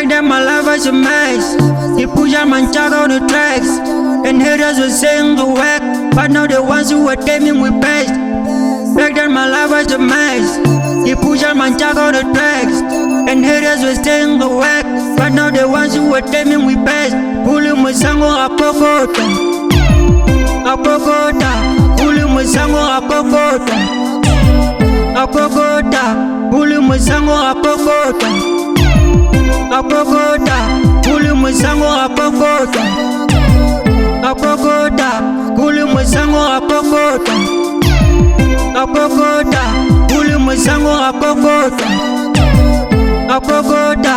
Back then my life was a mess. He push out my jack on the tracks, and haters were saying the whack, but now the ones who were taming with best. Back then my life was a mess. He push out my jack on the tracks, and haters were saying the whack, but now the ones who were taming with best. Pulling my sango apokota, apokota. Pulling my sango apokota, apokota. Pulling my sango apokota, apokota. Pulling my sango apokota, apokota. Pulling my sango apokota, apokota. Pulling my sango apokota, apokota.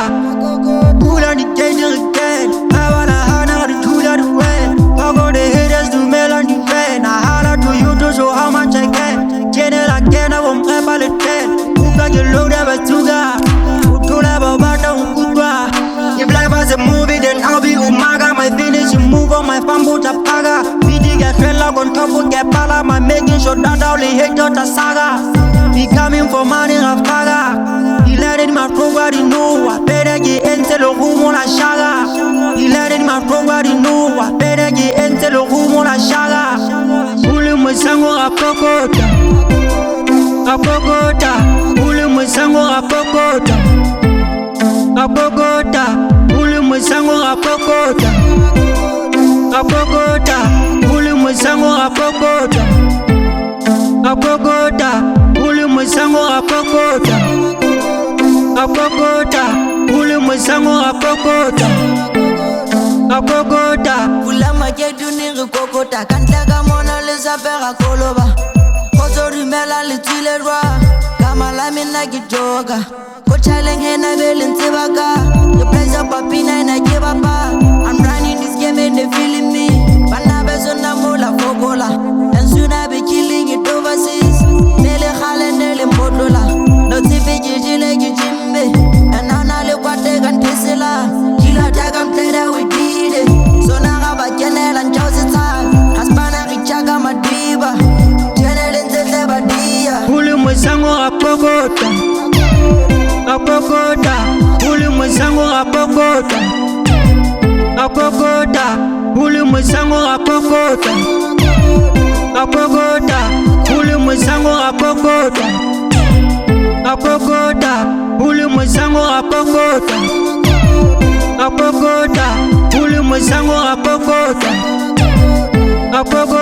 Pull on the danger again. I wanna hana the two that way. I got the haters to mail on the van. I holler to you to show how much I can. Channel again, I won't have a ten. Who got your load of a sugar? Who told about Baton Kudra? If life was a movie, then I'll be Umaga. My finish move on my bamboo tapaga. BD get fella on top of get pala. My making sure that all the hate out the saga. Be coming for money of paga. He let it my program know. I better get into the room on a shaga. He let it my program know. I better get into the room on a shaga. Pulling my sango apokota, apokota. Pulling my sango apokota, apokota. Pulling my sango apokota, apokota. Pulling my sango apokota, apokota. Pulling my sango apokota, apokota. Pulling my sango apokota, apokota. Pula maketu ni kokota kanta kamona le sapera koloba. Kozo rimela le tile rwa kama la mina kijoga. Ko challenge hena belense baka. The place of papina na give up. I'm running this game and they feeling me. Bana bezo na mola fogola. And soon I be killing it overseas. Nele khale nele modola. No tifi jijile jimbe. And now na le kwate kan tesela. Kila taga mtera we did it. So now I have a channel and Joseph Haspana Richaga Madiba. Channel in the Badia. Pulling my sango apokota, apokota. Pulling my sango apokota, apokota. Pulling my sango apokota, apokota. Pulling my sango apokota, apokota. Pulling my sango apokota, apokota. Pulling my sango apokota, apokota.